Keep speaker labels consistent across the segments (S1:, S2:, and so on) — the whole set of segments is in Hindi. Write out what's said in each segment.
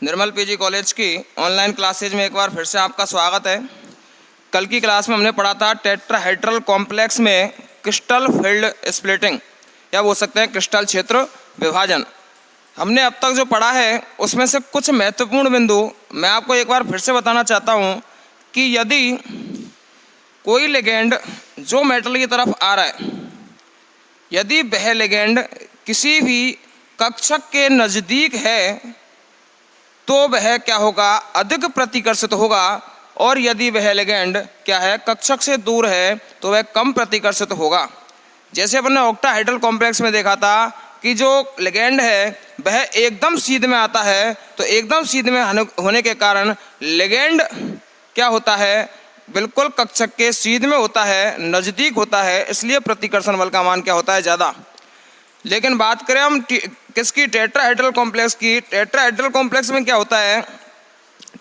S1: निर्मल पीजी कॉलेज की ऑनलाइन क्लासेज में एक बार फिर से आपका स्वागत है। कल की क्लास में हमने पढ़ा था टेट्राहेड्रल कॉम्प्लेक्स में क्रिस्टल फील्ड स्प्लिटिंग या बोल सकते हैं क्रिस्टल क्षेत्र विभाजन। हमने अब तक जो पढ़ा है उसमें से कुछ महत्वपूर्ण बिंदु मैं आपको एक बार फिर से बताना चाहता हूँ कि यदि कोई लिगेंड जो मेटल की तरफ आ रहा है, यदि वह लिगेंड किसी भी कक्षक के नज़दीक है तो वह क्या होगा, अधिक प्रतिकर्षित होगा, और यदि वह लिगेंड क्या है, कक्षक से दूर है तो वह कम प्रतिकर्षित होगा। जैसे अपन ने ऑक्टाहेड्रल कॉम्प्लेक्स में देखा था कि जो लिगेंड है वह एकदम सीध में आता है, तो एकदम सीध में होने के कारण लिगेंड क्या होता है, बिल्कुल कक्षक के सीध में होता है, नज़दीक होता है, इसलिए प्रतिकर्षण बल का मान क्या होता है, ज़्यादा। लेकिन बात करें हम किसकी, टेट्राहेड्रल कॉम्प्लेक्स की। टेट्राहेड्रल कॉम्प्लेक्स में क्या होता है,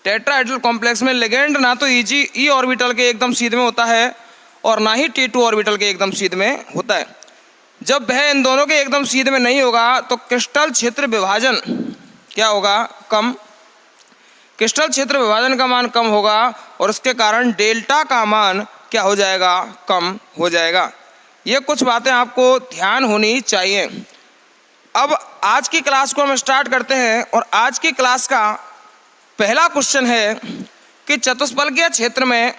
S1: टेट्राहेड्रल कॉम्प्लेक्स में लिगेंड ना तो ई ऑर्बिटल के एकदम सीध में होता है और ना ही T2 ऑर्बिटल के एकदम सीध में होता है। जब वह इन दोनों के एकदम सीध में नहीं होगा तो क्रिस्टल क्षेत्र विभाजन क्या होगा, कम। क्रिस्टल क्षेत्र विभाजन का मान कम होगा और उसके कारण डेल्टा का मान क्या हो जाएगा, कम हो जाएगा। ये कुछ बातें आपको ध्यान होनी चाहिए। अब आज की क्लास को हम स्टार्ट करते हैं और आज की क्लास का पहला क्वेश्चन है कि चतुष्फलकीय क्षेत्र में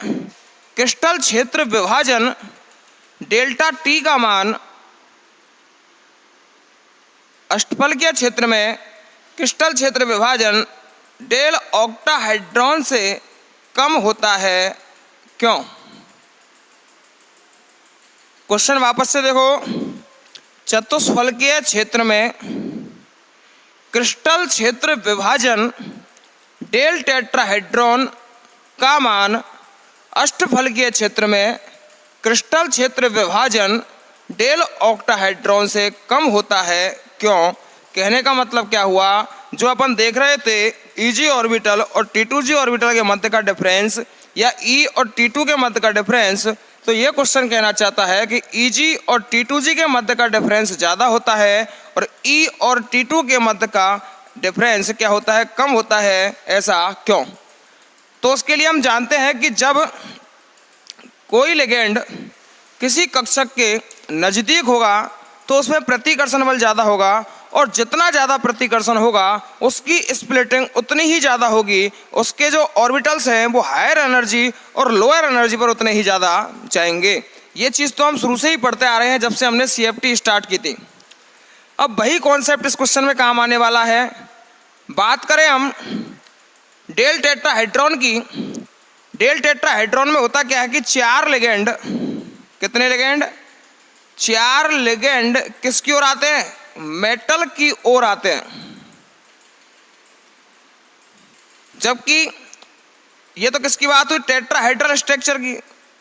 S1: क्रिस्टल क्षेत्र विभाजन डेल्टा टी का मान अष्टफलकीय क्षेत्र में क्रिस्टल क्षेत्र विभाजन डेल ऑक्टाहेड्रॉन से कम होता है, क्यों। क्वेश्चन वापस से देखो, चतुष्फलकीय क्षेत्र में क्रिस्टल क्षेत्र विभाजन डेल टेट्राहेड्रॉन का मान अष्टफलकीय क्षेत्र में क्रिस्टल क्षेत्र विभाजन डेल ऑक्टाहेड्रॉन से कम होता है, क्यों। कहने का मतलब क्या हुआ, जो अपन देख रहे थे Eg ऑर्बिटल और T2G ऑर्बिटल के मध्य का डिफरेंस या E और T2 के मध्य का डिफरेंस, तो ये क्वेश्चन कहना चाहता है कि Eg और T2G के मध्य का डिफरेंस ज़्यादा होता है और E और T2 के मध्य का डिफरेंस क्या होता है, कम होता है, ऐसा क्यों। तो उसके लिए हम जानते हैं कि जब कोई लिगेंड किसी कक्षक के नज़दीक होगा तो उसमें प्रतिकर्षण बल ज़्यादा होगा और जितना ज़्यादा प्रतिकर्षण होगा उसकी स्प्लिटिंग उतनी ही ज़्यादा होगी, उसके जो ऑर्बिटल्स हैं वो हायर एनर्जी और लोअर एनर्जी पर उतने ही ज़्यादा जाएंगे। ये चीज़ तो हम शुरू से ही पढ़ते आ रहे हैं जब से हमने CFT स्टार्ट की थी। अब वही कॉन्सेप्ट इस क्वेश्चन में काम आने वाला है। बात करें हम डेल टेट्राहेड्रॉन की, डेल टेट्राहेड्रॉन में होता क्या है कि चार लिगेंड, कितने लिगेंड, चार लिगेंड किसकी ओर आते हैं, मेटल की ओर आते हैं। जबकि ये तो किसकी बात हुई, टेट्राहेड्रल स्ट्रक्चर की।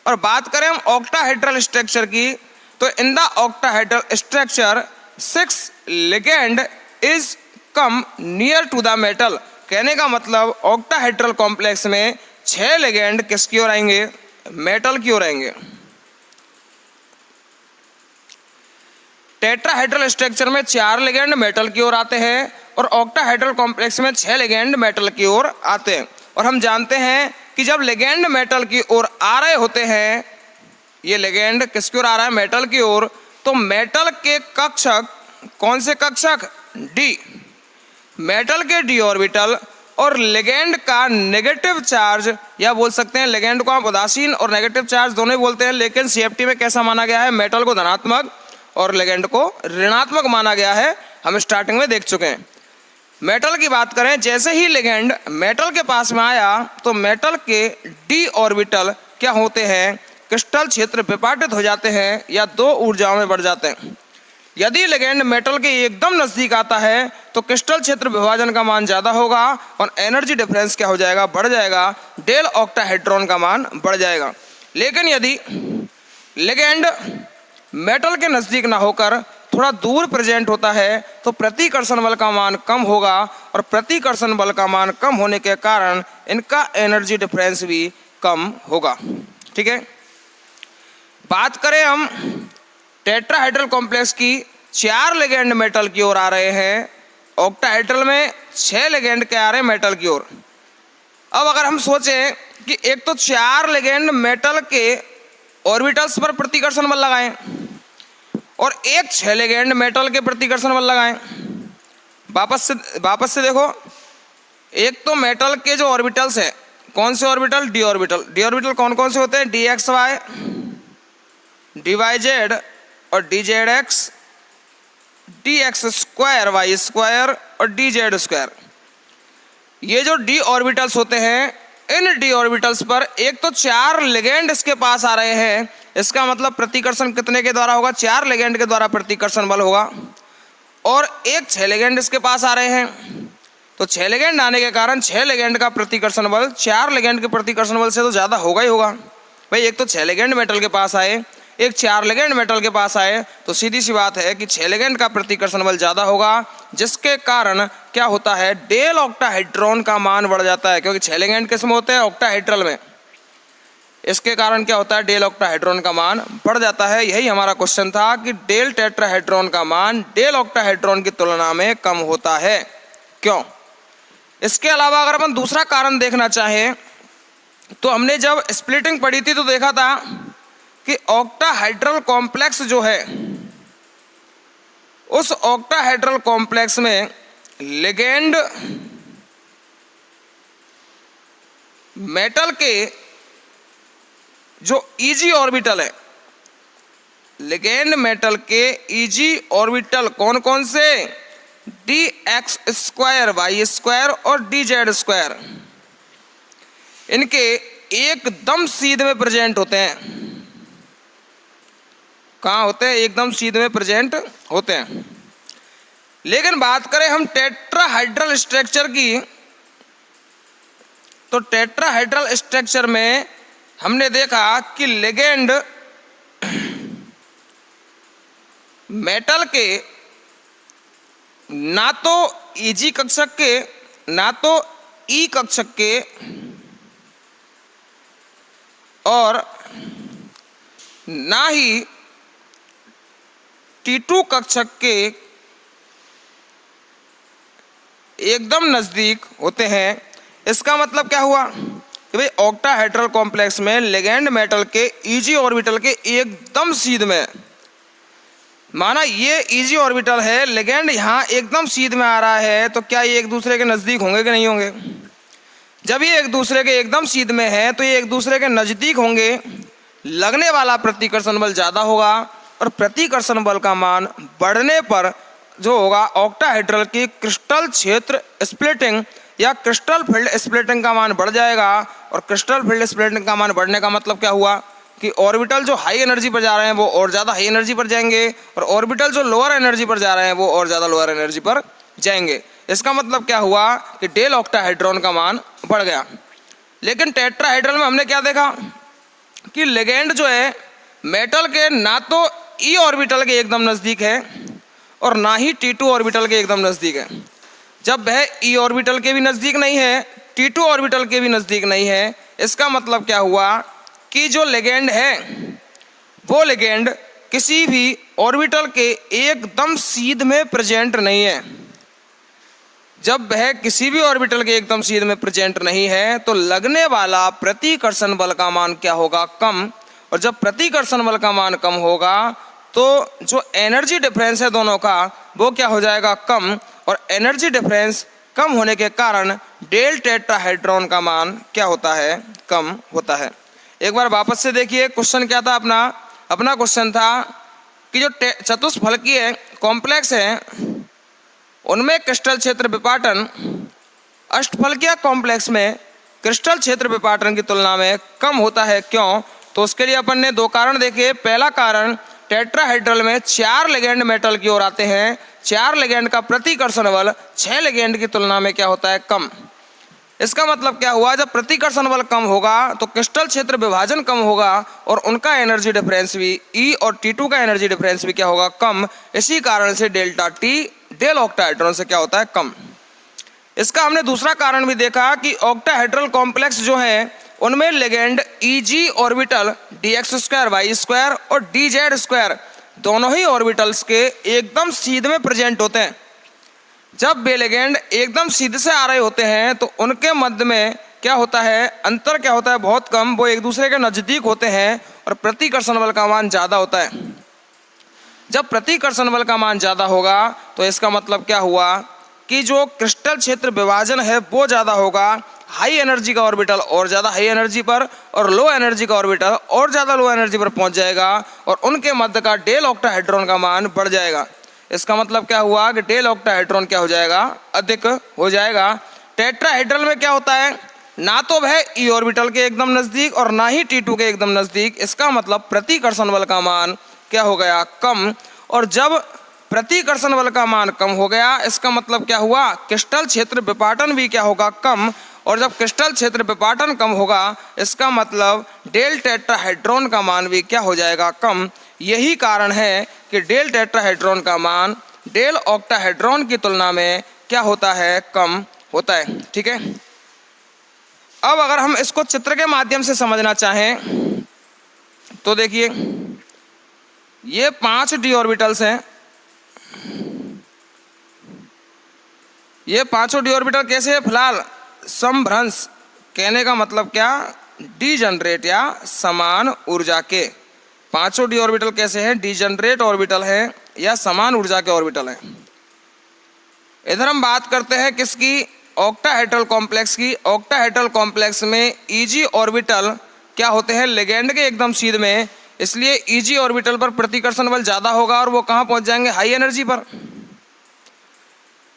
S1: और बात करें हम ऑक्टाहेड्रल स्ट्रक्चर की, तो in the octahedral structure 6 ligand is come near to the metal. कहने का मतलब ऑक्टाहेड्रल कॉम्प्लेक्स में 6 लिगेंड किसकी ओर आएंगे, मेटल की ओर आएंगे। टेट्राहेड्रल स्ट्रक्चर में 4 लिगेंड मेटल की ओर आते हैं और ऑक्टाहेड्रल कॉम्प्लेक्स में 6 लिगेंड मेटल की ओर आते हैं। और हम जानते हैं कि जब लिगेंड मेटल की ओर आ रहे होते हैं, ये लिगेंड किसकी ओर आ रहा है, मेटल की ओर, तो मेटल के कक्षक, कौन से कक्षक, डी, मेटल के डी ऑर्बिटल और लिगेंड का नेगेटिव चार्ज, या बोल सकते हैं लिगेंड को आप उदासीन और नेगेटिव चार्ज दोनों ही बोलते हैं, लेकिन CFT में कैसा माना गया है, मेटल को धनात्मक और लिगेंड को ऋणात्मक माना गया है, हम स्टार्टिंग में देख चुके हैं। मेटल की बात करें, जैसे ही लिगेंड मेटल के पास में आया तो मेटल के डी ऑर्बिटल क्या होते हैं, क्रिस्टल क्षेत्र विपाटित हो जाते हैं या 2 ऊर्जाओं में बढ़ जाते हैं। यदि लिगेंड मेटल के एकदम नज़दीक आता है तो क्रिस्टल क्षेत्र विभाजन का मान ज़्यादा होगा और एनर्जी डिफरेंस क्या हो जाएगा, बढ़ जाएगा, डेल ऑक्टाहेड्रॉन का मान बढ़ जाएगा। लेकिन यदि लिगेंड मेटल के नज़दीक ना होकर थोड़ा दूर प्रेजेंट होता है तो प्रतिकर्षण बल का मान कम होगा और प्रतिकर्षण बल का मान कम होने के कारण इनका एनर्जी डिफरेंस भी कम होगा। ठीक है, बात करें हम टेट्राहेड्रल कॉम्प्लेक्स की, 4 लिगेंड मेटल की ओर आ रहे हैं ऑक्टाहेड्रल में 6 लिगेंड क्या आ रहे हैं मेटल की ओर। अब अगर हम सोचें कि एक तो 4 लिगेंड मेटल के ऑर्बिटल्स पर प्रतिकर्षण बल लगाएं और एक 6 लिगेंड मेटल के प्रतिकर्षण बल लगाएं। वापस से देखो, एक तो मेटल के जो ऑर्बिटल्स हैं, कौन से orbital? D orbital. D orbital कौन कौन से होते हैं? D X Y, D Y Z और D Z X, D x square Y square और डी जेड स्क्वायर। ये जो डी ऑर्बिटल्स होते हैं, इन डी ऑर्बिटल्स पर एक तो 4 लिगेंड इसके पास आ रहे हैं, इसका मतलब प्रतिकर्षण कितने के द्वारा होगा? 4 लिगेंड के द्वारा प्रतिकर्षण बल होगा। और एक 6 लिगेंड इसके पास आ रहे हैं, तो 6 लिगेंड आने के कारण 6 लिगेंड का प्रतिकर्षण बल 4 लिगेंड के प्रतिकर्षण बल से तो ज़्यादा होगा ही होगा। भाई एक तो 6 लिगेंड मेटल के पास आए, एक 4 लिगेंड मेटल के पास आए, तो सीधी सी बात है कि 6 लिगेंड का प्रतिकर्षण बल ज़्यादा होगा, जिसके कारण क्या होता है? डेल ऑक्टाहेड्रॉन का मान बढ़ जाता है, क्योंकि 6 लिगेंड किस में होते हैं? ऑक्टाहेड्रल में। इसके कारण क्या होता है? डेल ऑक्टाहेड्रॉन का मान बढ़ जाता है। यही हमारा क्वेश्चन था कि डेल टेट्राहेड्रॉन का मान डेल ऑक्टाहेड्रॉन की तुलना में कम होता है, क्यों? इसके अलावा अगर अपन दूसरा कारण देखना चाहें तो हमने जब स्प्लिटिंग पढ़ी थी तो देखा था कि ऑक्टाहेड्रल कॉम्प्लेक्स जो है, उस ऑक्टाहेड्रल कॉम्प्लेक्स में लिगेंड मेटल के जो ईजी ऑर्बिटल है, लिगेंड मेटल के ईजी ऑर्बिटल कौन कौन से? D x square Y square और डी जेड स्क्वायर, इनके एकदम सीध में प्रेजेंट होते हैं। कहाँ होते हैं? एकदम सीध में प्रेजेंट होते हैं। लेकिन बात करें हम टेट्राहाइड्रल स्ट्रक्चर की, तो टेट्राहाइड्रल स्ट्रक्चर में हमने देखा कि लिगेंड मेटल के ना तो ईजी कक्षक के ना तो ई कक्षक के और ना ही T2 कक्षक के एकदम नज़दीक होते हैं। इसका मतलब क्या हुआ कि भाई ऑक्टाहेड्रल कॉम्प्लेक्स में लिगेंड मेटल के ईजी ऑर्बिटल के एकदम सीध में, माना ये ईजी ऑर्बिटल है, लिगेंड यहाँ एकदम सीध में आ रहा है, तो क्या ये एक दूसरे के नज़दीक होंगे कि नहीं होंगे? जब ये एक दूसरे के एकदम सीध में है तो ये एक दूसरे के नज़दीक होंगे, लगने वाला प्रतिकर्षण बल ज़्यादा होगा और प्रतिकर्षण बल का मान बढ़ने पर जो होगा ऑक्टाहेड्रल की क्रिस्टल क्षेत्र स्प्लिटिंग या क्रिस्टल फील्ड स्प्लिटिंग का मान बढ़ जाएगा। और क्रिस्टल फील्ड स्प्लिटिंग का मान बढ़ने का मतलब क्या हुआ कि ऑर्बिटल जो हाई एनर्जी पर जा रहे हैं वो और ज़्यादा हाई एनर्जी पर जाएंगे और ऑर्बिटल जो लोअर एनर्जी पर जा रहे हैं वो और ज़्यादा लोअर एनर्जी पर जाएंगे। इसका मतलब क्या हुआ कि डेल ऑक्टाहेड्रॉन का मान बढ़ गया। लेकिन टेट्राहेड्रल में हमने क्या देखा कि लिगेंड जो है मेटल के ना तो ई ऑर्बिटल के एकदम नज़दीक है और ना ही T2 ऑर्बिटल के एकदम नज़दीक है। जब वह ई ऑर्बिटल के भी नज़दीक नहीं है, T2 ऑर्बिटल के भी नज़दीक नहीं है, इसका मतलब क्या हुआ कि जो लिगेंड है वो लिगेंड किसी भी ऑर्बिटल के एकदम सीध में प्रेजेंट नहीं है। जब वह किसी भी ऑर्बिटल के एकदम सीध में प्रेजेंट नहीं है तो लगने वाला प्रतिकर्षण बल का मान क्या होगा? कम। और जब प्रतिकर्षण बल का मान कम होगा तो जो एनर्जी डिफरेंस है दोनों का वो क्या हो जाएगा? कम। और एनर्जी डिफरेंस कम होने के कारण डेल टेट्राहेड्रॉन का मान क्या होता है? कम होता है। एक बार वापस से देखिए क्वेश्चन क्या था अपना क्वेश्चन था कि जो चतुष्फलकीय कॉम्प्लेक्स है उनमें क्रिस्टल क्षेत्र विपाटन अष्टफलकीय कॉम्प्लेक्स में क्रिस्टल क्षेत्र विपाटन की तुलना में कम होता है, क्यों? तो उसके लिए अपन ने 2 कारण देखे। पहला कारण, टेट्राहेड्रल में 4 लिगेंड मेटल की ओर आते हैं, 4 लिगेंड का प्रतिकर्षण बल 6 लिगेंड की तुलना में क्या होता है? कम। इसका मतलब क्या हुआ? जब प्रतिकर्षण बल कम होगा तो क्रिस्टल क्षेत्र विभाजन कम होगा और उनका एनर्जी डिफरेंस भी ई और T2 का एनर्जी डिफरेंस भी क्या होगा? कम। इसी कारण से डेल्टा T डेल ऑक्टाहेड्रॉन से क्या होता है? कम। इसका हमने दूसरा कारण भी देखा कि ऑक्टाहेड्रल कॉम्प्लेक्स जो है उनमें ligand eg orbital dx square Y square और dz स्क्वायर दोनों ही ऑर्बिटल्स के एकदम सीध में प्रेजेंट होते हैं। जब वे लिगेंड एकदम सीधे से आ रहे होते हैं तो उनके मध्य में क्या होता है, अंतर क्या होता है, बहुत कम, वो एक दूसरे के नज़दीक होते हैं और प्रतिकर्षण बल का मान ज़्यादा होता है। जब प्रतिकर्षण बल का मान ज़्यादा होगा तो इसका मतलब क्या हुआ कि जो क्रिस्टल क्षेत्र विभाजन है वो ज़्यादा होगा, हाई एनर्जी का ऑर्बिटल और ज़्यादा हाई एनर्जी पर और लो एनर्जी का ऑर्बिटल और ज़्यादा लो एनर्जी पर पहुंच जाएगा और उनके मध्य का डेल ऑक्टाहेड्रॉन का मान बढ़ जाएगा। इसका मतलब क्या हुआ कि डेल ऑक्टाहेड्रॉन क्या हो जाएगा, अधिक हो जाएगा। टेट्राहेड्रल में क्या होता है, ना तो वह ई ऑर्बिटल के एकदम नज़दीक और ना ही T2 के एकदम नज़दीक। इसका मतलब प्रतिकर्षण बल का मान क्या हो गया, कम। और जब प्रतिकर्षण बल का मान कम हो गया इसका मतलब क्या हुआ, क्रिस्टल क्षेत्र विपाटन भी क्या होगा, कम। और जब क्रिस्टल क्षेत्र विपाटन कम होगा इसका मतलब डेल टेट्राहेड्रॉन का मान भी क्या हो जाएगा, कम। यही कारण है कि डेल टेट्राहेड्रॉन का मान डेल ऑक्टाहेड्रॉन की तुलना में क्या होता है, कम होता है। ठीक है, अब अगर हम इसको चित्र के माध्यम से समझना चाहें तो देखिए ये 5 d ऑर्बिटल्स हैं। ये पांचों डी ऑर्बिटल कैसे है, फिलहाल समभ्रंश, कहने का मतलब क्या, डीजनरेट या समान ऊर्जा के। पांचों डी ऑर्बिटल कैसे हैं, डीजनरेट ऑर्बिटल है या समान ऊर्जा के ऑर्बिटल हैं। इधर हम बात करते हैं किसकी, ऑक्टाहेड्रल कॉम्प्लेक्स की। ऑक्टाहेड्रल कॉम्प्लेक्स में ईजी ऑर्बिटल क्या होते हैं, लिगेंड के एकदम सीध में, इसलिए ईजी ऑर्बिटल पर प्रतिकर्षण बल ज़्यादा होगा और वो कहाँ पहुँच जाएंगे, हाई एनर्जी पर।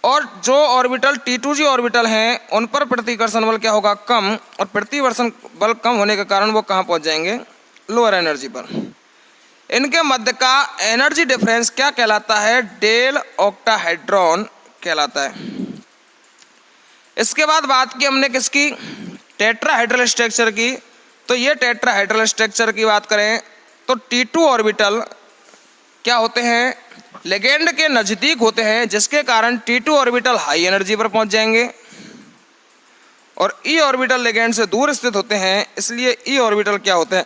S1: और जो ऑर्बिटल T2G ऑर्बिटल हैं उन पर प्रतिकर्षण बल क्या होगा, कम। और प्रतिकर्षण बल कम होने के कारण वो कहाँ पहुँच जाएंगे, लोअर एनर्जी पर। इनके मध्य का एनर्जी डिफरेंस क्या कहलाता है, डेल ऑक्टाहेड्रॉन कहलाता है। इसके बाद बात की हमने किसकी, टेट्राहेड्रल स्ट्रक्चर की। तो ये टेट्राहेड्रल स्ट्रक्चर की बात करें तो T2 ऑर्बिटल क्या होते हैं, लिगेंड के नज़दीक होते हैं, जिसके कारण T2 ऑर्बिटल हाई एनर्जी पर पहुंच जाएंगे और ई ऑर्बिटल लिगेंड से दूर स्थित होते हैं, इसलिए ई ऑर्बिटल क्या होते हैं,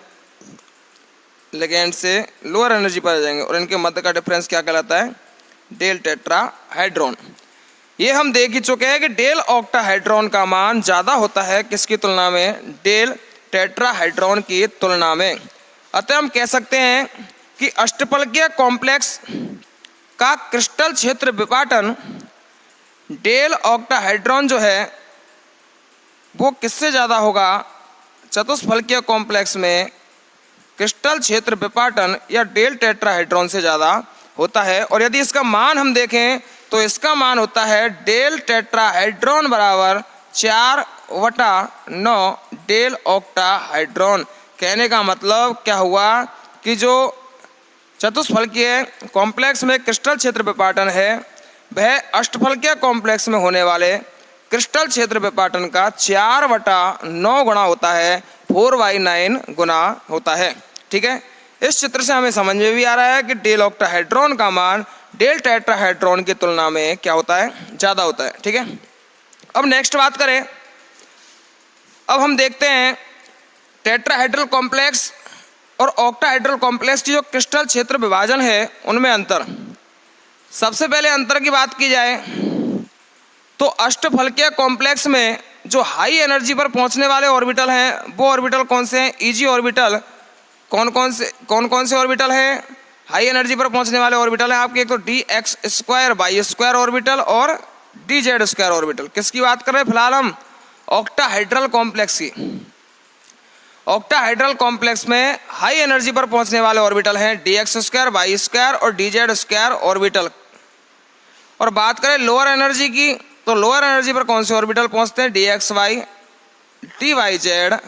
S1: लिगेंड से लोअर एनर्जी पर आ जाएंगे और इनके मध्य का डिफरेंस क्या कहलाता है, डेल टेट्राहेड्रॉन। ये हम देख ही चुके हैं कि डेल ऑक्टाहेड्रॉन का मान ज़्यादा होता है किसकी तुलना में, डेल टेट्राहेड्रॉन की तुलना में। अतः हम कह सकते हैं कि अष्टफलकीय कॉम्प्लेक्स का क्रिस्टल क्षेत्र विपाटन डेल ऑक्टाहेड्रॉन जो है वो किससे ज़्यादा होगा, चतुष्फलकीय कॉम्प्लेक्स में क्रिस्टल क्षेत्र विपाटन या डेल टेट्राहेड्रॉन से ज़्यादा होता है। और यदि इसका मान हम देखें तो इसका मान होता है डेल टेट्राहेड्रॉन बराबर 4/9 डेल ऑक्टाहेड्रॉन। कहने का मतलब क्या हुआ कि जो चतुष्फलकीय कॉम्प्लेक्स में क्रिस्टल क्षेत्र विपाटन है वह अष्टफलकीय कॉम्प्लेक्स में होने वाले क्रिस्टल क्षेत्र विपाटन का 4/9 गुना होता है, 4/9 गुना होता है। ठीक है, इस चित्र से हमें समझ में भी आ रहा है कि डेल ऑक्टाहेड्रॉन का मान डेल टेट्राहेड्रॉन की तुलना में क्या होता है, ज़्यादा होता है। ठीक है, अब नेक्स्ट बात करें, अब हम देखते हैं टेट्राहेड्रल कॉम्प्लेक्स और ऑक्टाहेड्रल कॉम्प्लेक्स की जो क्रिस्टल क्षेत्र विभाजन है उनमें अंतर। सबसे पहले अंतर की बात की जाए तो अष्टफलकीय कॉम्प्लेक्स में जो हाई एनर्जी पर पहुंचने वाले ऑर्बिटल हैं वो ऑर्बिटल कौन से हैं, ईजी ऑर्बिटल। कौन कौन से ऑर्बिटल हैं, हाई एनर्जी पर पहुंचने वाले ऑर्बिटल हैं आपके, एक तो dx² ऑर्बिटल और dz² ऑर्बिटल। किसकी बात कर रहे हैं फिलहाल हम, ऑक्टाहेड्रल कॉम्प्लेक्स की। ऑक्टाहेड्रल कॉम्प्लेक्स में हाई एनर्जी पर पहुंचने वाले ऑर्बिटल हैं dx² y² और dz² ऑर्बिटल। और बात करें लोअर एनर्जी की तो लोअर एनर्जी पर कौन से ऑर्बिटल पहुंचते हैं, dxy dyz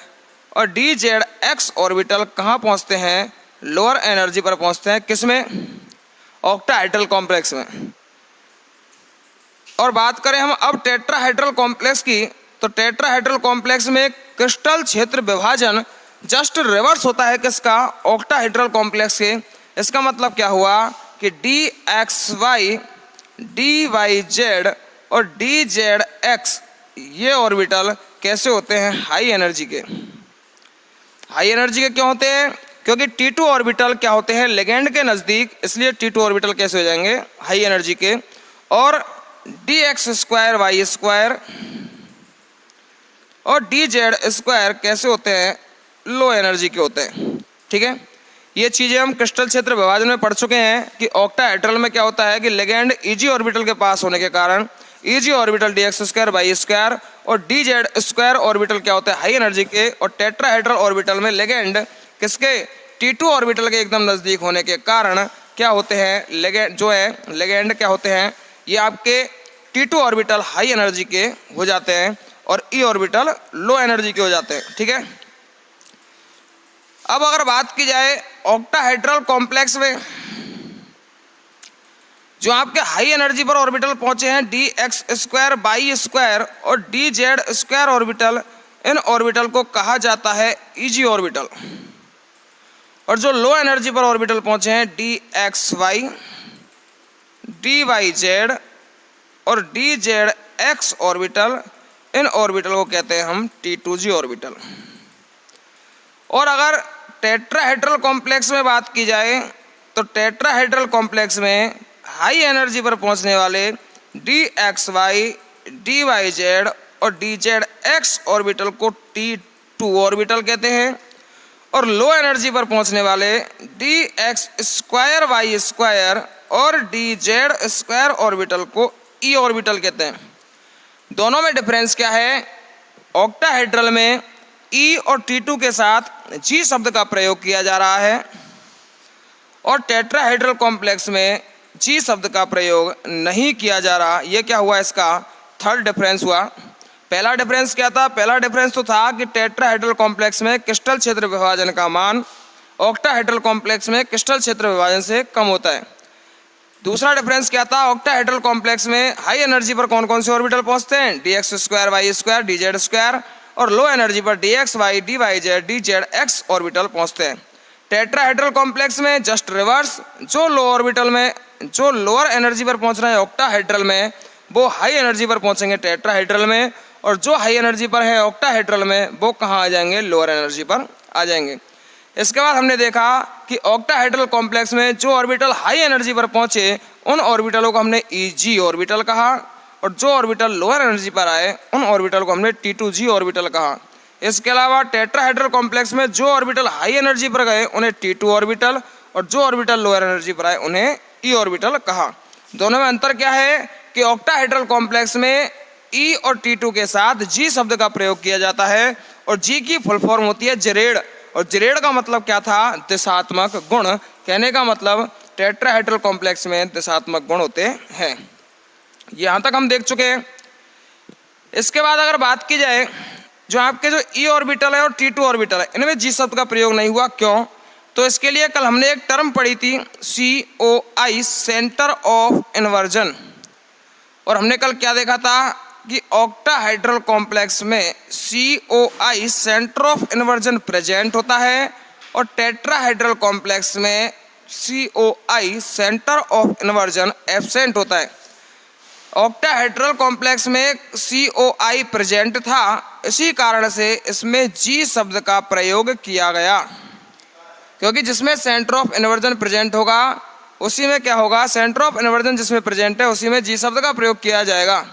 S1: और dzx ऑर्बिटल कहाँ पहुंचते हैं, लोअर एनर्जी पर पहुंचते हैं, किसमें, ऑक्टाहेड्रल कॉम्प्लेक्स में। और बात करें हम अब टेट्राहेड्रल कॉम्प्लेक्स की तो टेट्राहेड्रल कॉम्प्लेक्स में क्रिस्टल क्षेत्र विभाजन जस्ट रिवर्स होता है किसका, ऑक्टाहेड्रल कॉम्प्लेक्स के। इसका मतलब क्या हुआ कि dxy dyz और dzx ये ऑर्बिटल कैसे होते हैं, हाई एनर्जी के। हाई एनर्जी के क्यों होते हैं, क्योंकि T2 ऑर्बिटल क्या होते हैं, लिगेंड के नज़दीक, इसलिए T2 ऑर्बिटल कैसे हो जाएंगे, हाई एनर्जी के। और dx² और dz² कैसे होते हैं? लो एनर्जी के होते हैं। ठीक है, ये चीज़ें हम क्रिस्टल क्षेत्र विभाजन में पढ़ चुके हैं कि ऑक्टाहेड्रल में क्या होता है कि लिगैंड ईजी ऑर्बिटल के पास होने के कारण ईजी ऑर्बिटल dx²/² और dz² ऑर्बिटल क्या होता है? हाई एनर्जी के। और टेट्राहेड्रल ऑर्बिटल में लिगैंड किसके? T2 ऑर्बिटल के एकदम नज़दीक होने के कारण क्या होते हैं? लिगैंड क्या होते हैं? ये आपके T2 ऑर्बिटल हाई एनर्जी के हो जाते हैं और E ऑर्बिटल लो एनर्जी के हो जाते हैं। ठीक है, अब अगर बात की जाए ऑक्टाहेड्रल कॉम्प्लेक्स में, जो आपके हाई एनर्जी पर ऑर्बिटल पहुंचे हैं dx²/² और dz² ऑर्बिटल, इन ऑर्बिटल को कहा जाता है ईजी ऑर्बिटल। और जो लो एनर्जी पर ऑर्बिटल पहुंचे हैं dxy, dyz और dzx ऑर्बिटल, इन ऑर्बिटल को कहते हैं हम T2g ऑर्बिटल। और अगर टेट्राहेड्रल कॉम्प्लेक्स में बात की जाए तो टेट्राहेड्रल कॉम्प्लेक्स में हाई एनर्जी पर पहुंचने वाले dxy, dyz और dzx ऑर्बिटल को T2 ऑर्बिटल कहते हैं और लो एनर्जी पर पहुंचने वाले dx²/² और dz² ऑर्बिटल को E ऑर्बिटल कहते हैं। दोनों में डिफरेंस क्या है? ऑक्टाहेड्रल में E और T2 के साथ G शब्द का प्रयोग किया जा रहा है और टेट्राहेड्रल कॉम्प्लेक्स में G शब्द का प्रयोग नहीं किया जा रहा। ये क्या हुआ? इसका थर्ड डिफरेंस हुआ। पहला डिफरेंस क्या था? पहला डिफरेंस तो था कि टेट्राहेड्रल कॉम्प्लेक्स में क्रिस्टल क्षेत्र विभाजन का मान ऑक्टाहेड्रल कॉम्प्लेक्स में क्रिस्टल क्षेत्र विभाजन से कम होता है। दूसरा डिफरेंस क्या था? ऑक्टाहेड्रल कॉम्प्लेक्स में हाई एनर्जी पर कौन कौन से ऑर्बिटल पहुंचते हैं? dx²/² dz² और लो एनर्जी पर dxy, dyz, dzx ऑर्बिटल पहुंचते हैं। टेट्राहेड्रल कॉम्प्लेक्स में जस्ट रिवर्स, जो लोअर एनर्जी पर पहुंच रहे हैं ऑक्टाहेड्रल में, वो हाई एनर्जी पर पहुंचेंगे टेट्राहेड्रल में, और जो हाई एनर्जी पर है ऑक्टाहेड्रल में, वो कहाँ आ जाएंगे? लोअर एनर्जी पर आ जाएंगे। इसके बाद हमने देखा कि ऑक्टाहेड्रल कॉम्प्लेक्स में जो ऑर्बिटल हाई एनर्जी पर पहुंचे उन ऑर्बिटलों को हमने ईजी ऑर्बिटल कहा और जो ऑर्बिटल लोअर एनर्जी पर आए उन ऑर्बिटल को हमने T2g ऑर्बिटल कहा। इसके अलावा टेट्राहेड्रल कॉम्प्लेक्स में जो ऑर्बिटल हाई एनर्जी पर गए उन्हें T2 ऑर्बिटल और जो ऑर्बिटल लोअर एनर्जी पर आए उन्हें E ऑर्बिटल कहा। दोनों में अंतर क्या है कि ऑक्टाहेड्रल कॉम्प्लेक्स में E और T2 के साथ G शब्द का प्रयोग किया जाता है और G की फुल फॉर्म होती है जेरेड, और जेरेड का मतलब क्या था? दिशात्मक गुण। कहने का मतलब टेट्राहेड्रल कॉम्प्लेक्स में दिशात्मक गुण होते हैं। यहाँ तक हम देख चुके हैं। इसके बाद अगर बात की जाए जो आपके जो E ऑर्बिटल है और T2 ऑर्बिटल है, इनमें G शब्द का प्रयोग नहीं हुआ। क्यों? तो इसके लिए कल हमने एक टर्म पढ़ी थी COI, सेंटर ऑफ इन्वर्जन, और हमने कल क्या देखा था कि ऑक्टाहेड्रल कॉम्प्लेक्स में COI, centre of inversion present होता है और टेट्राहेड्रल कॉम्प्लेक्स में COI, centre of inversion absent होता है। ऑक्टाहेड्रल कॉम्प्लेक्स में COI प्रेजेंट था, इसी कारण से इसमें G शब्द का प्रयोग किया गया, क्योंकि जिसमें सेंटर ऑफ इन्वर्जन प्रेजेंट होगा उसी में क्या होगा? सेंटर ऑफ इन्वर्जन जिसमें प्रेजेंट है उसी में G शब्द का प्रयोग किया जाएगा।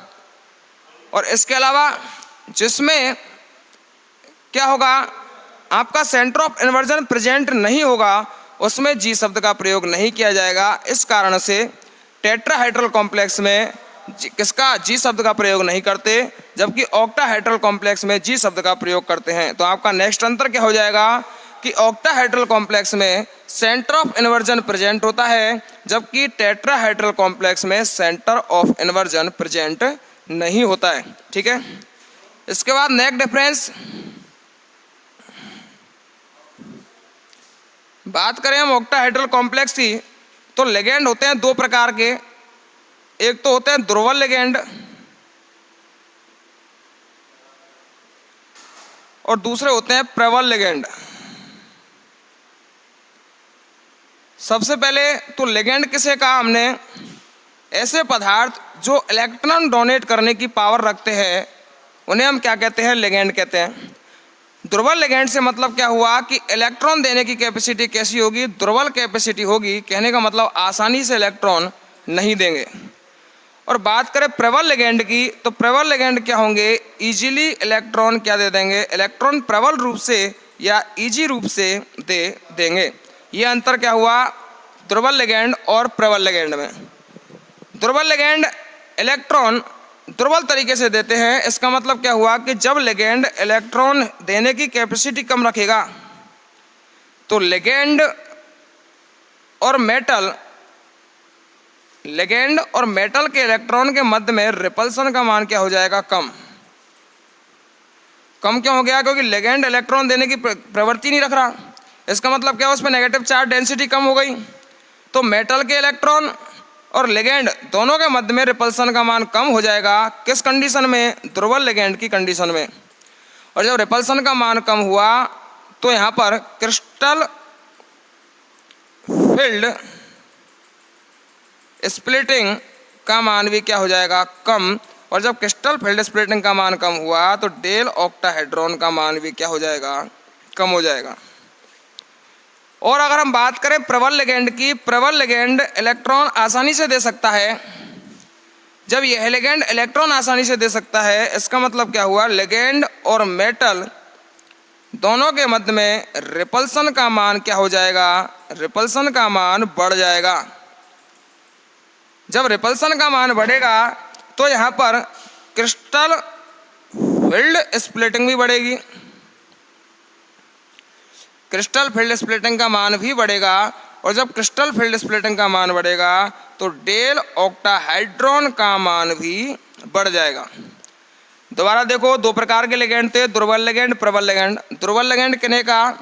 S1: और इसके अलावा जिसमें क्या होगा? आपका सेंटर ऑफ इन्वर्जन प्रेजेंट नहीं होगा उसमें G शब्द का प्रयोग नहीं किया जाएगा। इस कारण से टेट्राहेड्रल कॉम्प्लेक्स में किसका? G शब्द का प्रयोग नहीं करते, जबकि ऑक्टाहेड्रल कॉम्प्लेक्स में G शब्द का प्रयोग करते हैं। तो आपका नेक्स्ट अंतर क्या हो जाएगा कि ऑक्टाहेड्रल कॉम्प्लेक्स में सेंटर ऑफ इन्वर्जन प्रेजेंट होता है, जबकि टेट्राहेड्रल कॉम्प्लेक्स में सेंटर ऑफ इन्वर्जन प्रेजेंट नहीं होता है। ठीक है, इसके बाद नेक्स्ट डिफरेंस बात करें हम ऑक्टाहेड्रल कॉम्प्लेक्स की, तो लिगैंड होते हैं दो प्रकार के। एक तो होते हैं ध्रुवल लिगैंड और दूसरे होते हैं प्रबल लिगैंड। सबसे पहले तो लिगैंड किसे कहा हमने? ऐसे पदार्थ जो इलेक्ट्रॉन डोनेट करने की पावर रखते हैं उन्हें हम क्या कहते हैं? लिगैंड कहते हैं। ध्रुवल लिगैंड से मतलब क्या हुआ कि इलेक्ट्रॉन देने की कैपेसिटी कैसी होगी? ध्रुवल कैपेसिटी होगी। कहने का मतलब आसानी से इलेक्ट्रॉन नहीं देंगे। और बात करें प्रबल लिगेंड की, तो प्रबल लिगेंड क्या होंगे, इजीली इलेक्ट्रॉन क्या दे देंगे, इलेक्ट्रॉन प्रबल रूप से या इजी रूप से दे देंगे। ये अंतर क्या हुआ दुर्बल लिगेंड और प्रबल लिगेंड में। दुर्बल लिगेंड इलेक्ट्रॉन दुर्बल तरीके से देते हैं। इसका मतलब क्या हुआ कि जब लिगेंड इलेक्ट्रॉन देने की कैपेसिटी कम रखेगा तो लिगेंड और मेटल के इलेक्ट्रॉन के मध्य में रिपल्सन का मान क्या हो जाएगा, कम क्यों हो गया, क्योंकि लिगेंड इलेक्ट्रॉन देने की प्रवृत्ति नहीं रख रहा। इसका मतलब क्या, उसमें नेगेटिव चार्ज डेंसिटी कम हो गई, तो मेटल के इलेक्ट्रॉन और लिगेंड दोनों के मध्य में रिपल्सन का मान कम हो जाएगा। किस कंडीशन में, दुर्बल लिगेंड की कंडीशन में। और जब रिपल्सन का मान कम हुआ तो यहाँ पर क्रिस्टल फील्ड स्प्लिटिंग का मान भी क्या हो जाएगा, कम। और जब क्रिस्टल फील्ड स्प्लिटिंग का मान कम हुआ तो डेल ऑक्टाहेड्रॉन का मान भी क्या हो जाएगा, कम हो जाएगा। और अगर हम बात करें प्रबल लिगेंड की, प्रबल लिगेंड इलेक्ट्रॉन आसानी से दे सकता है। जब यह लिगेंड इलेक्ट्रॉन आसानी से दे सकता है, इसका मतलब क्या हुआ, लिगेंड और मेटल दोनों के मध्य में रिपल्सन का मान क्या हो जाएगा, रिपल्सन का मान बढ़ जाएगा। जब रिपल्सन का मान बढ़ेगा तो यहाँ पर क्रिस्टल फील्ड स्प्लिटिंग भी बढ़ेगी, क्रिस्टल फील्ड स्प्लिटिंग का मान भी बढ़ेगा। और जब क्रिस्टल फील्ड स्प्लिटिंग का मान बढ़ेगा तो डेल ऑक्टाहाइड्रॉन का मान भी बढ़ जाएगा। दोबारा देखो, दो प्रकार के लिगेंड थे, दुर्बल लिगेंड, प्रबल लिगेंड। दुर्बल लिगेंड किन्हें का,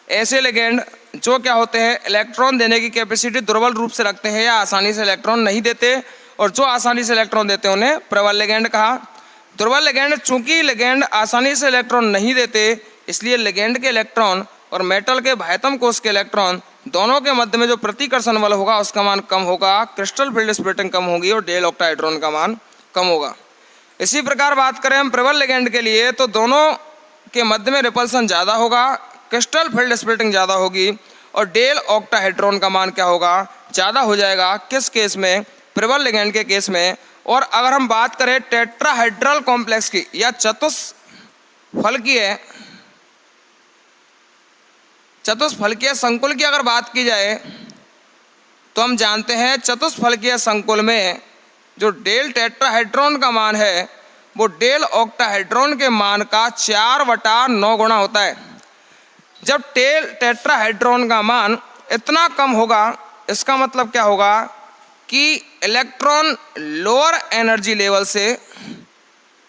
S1: ऐसे लिगेंड जो क्या होते हैं, इलेक्ट्रॉन देने की कैपेसिटी दुर्बल रूप से रखते हैं या आसानी से इलेक्ट्रॉन नहीं देते, और जो आसानी से इलेक्ट्रॉन देते हैं उन्हें प्रबल लिगेंड कहा। दुर्बल लिगेंड, चूंकि लिगेंड आसानी से इलेक्ट्रॉन नहीं देते, इसलिए लिगेंड के इलेक्ट्रॉन और मेटल के बाह्यतम कोश के इलेक्ट्रॉन दोनों के मध्य में जो प्रतिकर्षण बल होगा उसका मान कम होगा, क्रिस्टल फील्ड स्प्लिटिंग कम होगी और डेल ऑक्टाहेड्रॉन का मान कम होगा। इसी प्रकार बात करें हम प्रबल लिगेंड के लिए, तो दोनों के मध्य में रिपल्सन ज़्यादा होगा, क्रिस्टल फील्ड स्प्लिटिंग ज़्यादा होगी और डेल ऑक्टाहेड्रॉन का मान क्या होगा, ज़्यादा हो जाएगा। किस केस में, प्रबल लिगेंड के केस में। और अगर हम बात करें टेट्राहेड्रल कॉम्प्लेक्स की या चतुष्फलकीय संकुल की अगर बात की जाए, तो हम जानते हैं चतुष्फलकीय संकुल में जो डेल टेट्राहेड्रॉन का मान है वो डेल ऑक्टाहेड्रॉन के मान का 4/9 गुना होता है। जब डेल टेट्राहेड्रॉन का मान इतना कम होगा, इसका मतलब क्या होगा कि इलेक्ट्रॉन लोअर एनर्जी लेवल से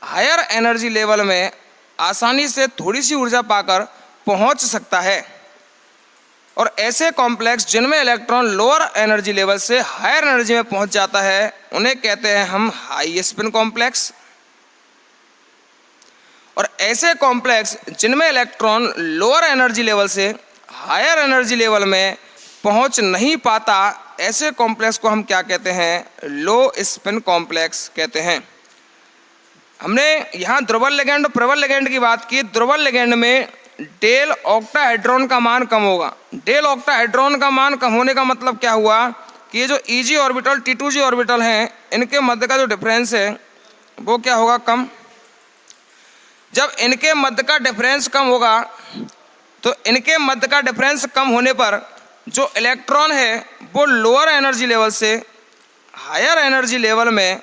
S1: हायर एनर्जी लेवल में आसानी से थोड़ी सी ऊर्जा पाकर पहुंच सकता है। और ऐसे कॉम्प्लेक्स जिनमें इलेक्ट्रॉन लोअर एनर्जी लेवल से हायर एनर्जी में पहुंच जाता है उन्हें कहते हैं हम हाई स्पिन कॉम्प्लेक्स। और ऐसे कॉम्प्लेक्स जिनमें इलेक्ट्रॉन लोअर एनर्जी लेवल से हायर एनर्जी लेवल में पहुंच नहीं पाता, ऐसे कॉम्प्लेक्स को हम क्या कहते हैं, लो स्पिन कॉम्प्लेक्स कहते हैं। हमने यहाँ दुर्बल लिगेंड और प्रबल लिगेंड की बात की। दुर्बल लिगेंड में डेल ऑक्टाहेड्रॉन का मान कम होगा। डेल ऑक्टाहेड्रॉन का मान कम होने का मतलब क्या हुआ कि ये जो Eg ऑर्बिटल T2g ऑर्बिटल हैं, इनके मध्य का जो डिफरेंस है वो क्या होगा, कम। जब इनके मध्य का डिफरेंस कम होगा तो इनके मध्य का डिफरेंस कम होने पर जो इलेक्ट्रॉन है वो लोअर एनर्जी लेवल से हायर एनर्जी लेवल में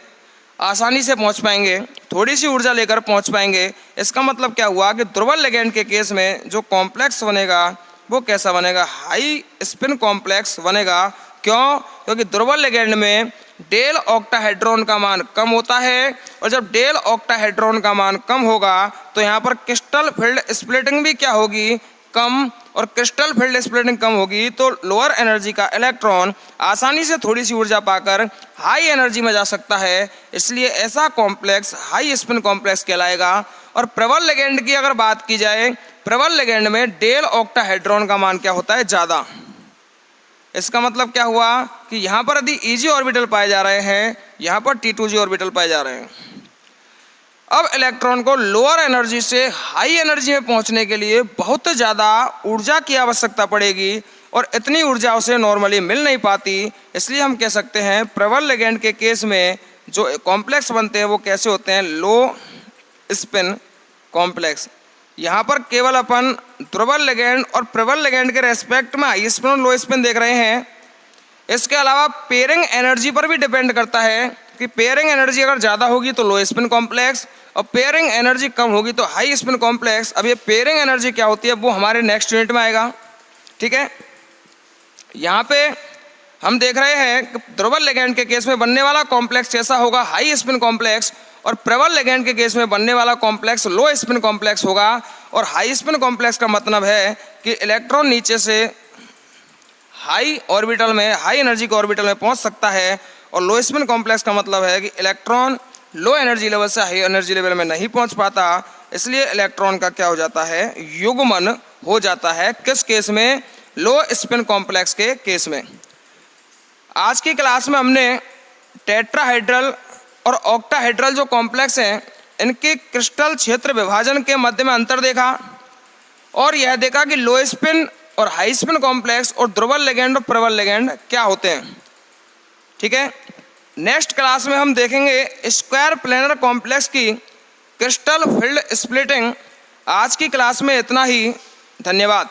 S1: आसानी से पहुंच पाएंगे, थोड़ी सी ऊर्जा लेकर पहुंच पाएंगे। इसका मतलब क्या हुआ कि दुर्बल लिगेंड के केस में जो कॉम्प्लेक्स बनेगा वो कैसा बनेगा, हाई स्पिन कॉम्प्लेक्स बनेगा। क्यों, क्योंकि दुर्बल लिगेंड में डेल ऑक्टाहेड्रॉन का मान कम होता है, और जब डेल ऑक्टाहेड्रॉन का मान कम होगा तो यहाँ पर क्रिस्टल फील्ड स्प्लिटिंग भी क्या होगी, कम। और क्रिस्टल फील्ड स्प्लिटिंग कम होगी तो लोअर एनर्जी का इलेक्ट्रॉन आसानी से थोड़ी सी ऊर्जा पाकर हाई एनर्जी में जा सकता है, इसलिए ऐसा कॉम्प्लेक्स हाई स्पिन कॉम्प्लेक्स कहलाएगा। और प्रबल लिगेंड की अगर बात की जाए, प्रबल लिगेंड में डेल ऑक्टाहेड्रॉन का मान क्या होता है, ज़्यादा। इसका मतलब क्या हुआ कि यहाँ पर यदि Eg ऑर्बिटल पाए जा रहे हैं, यहाँ पर T2g ऑर्बिटल पाए जा रहे हैं। अब इलेक्ट्रॉन को लोअर एनर्जी से हाई एनर्जी में पहुंचने के लिए बहुत ज़्यादा ऊर्जा की आवश्यकता पड़ेगी, और इतनी ऊर्जा उसे नॉर्मली मिल नहीं पाती। इसलिए हम कह सकते हैं प्रबल लिगेंड के केस में जो कॉम्प्लेक्स बनते हैं वो कैसे होते हैं, लो स्पिन कॉम्प्लेक्स। यहाँ पर केवल अपन ध्रुवल लिगेंड और प्रबल लिगेंड के रेस्पेक्ट में हाई स्पिन और लो स्पिन देख रहे हैं। इसके अलावा पेयरिंग एनर्जी पर भी डिपेंड करता है कि पेयरिंग एनर्जी अगर ज़्यादा होगी तो लो स्पिन कॉम्प्लेक्स और पेयरिंग एनर्जी कम होगी तो हाई स्पिन कॉम्प्लेक्स। अब ये पेयरिंग एनर्जी क्या होती है वो हमारे नेक्स्ट यूनिट में आएगा, ठीक है। यहाँ पे हम देख रहे हैं कि ध्रुवल लिगेंड के केस में बनने वाला कॉम्प्लेक्स कैसा होगा, हाई स्पिन कॉम्प्लेक्स, और प्रबल लिगेंड के केस में बनने वाला कॉम्प्लेक्स लो स्पिन कॉम्प्लेक्स होगा। और हाई स्पिन कॉम्प्लेक्स का मतलब है कि इलेक्ट्रॉन नीचे से हाई ऑर्बिटल में, हाई एनर्जी के ऑर्बिटल में पहुंच सकता है, और लो स्पिन कॉम्प्लेक्स का मतलब है कि इलेक्ट्रॉन लो एनर्जी लेवल से हाई एनर्जी लेवल में नहीं पहुंच पाता, इसलिए इलेक्ट्रॉन का क्या हो जाता है, युग्मन हो जाता है। किस केस में, लो स्पिन कॉम्प्लेक्स के केस में। आज की क्लास में हमने टेट्राहेड्रल और ऑक्टाहेड्रल जो कॉम्प्लेक्स हैं इनके क्रिस्टल क्षेत्र विभाजन के मध्य में अंतर देखा, और यह देखा कि लो स्पिन और हाई स्पिन कॉम्प्लेक्स और ध्रुवल लिगेंड और प्रबल लिगेंड क्या होते हैं, ठीक है। नेक्स्ट क्लास में हम देखेंगे स्क्वायर प्लेनर कॉम्प्लेक्स की क्रिस्टल फील्ड स्प्लिटिंग। आज की क्लास में इतना ही, धन्यवाद।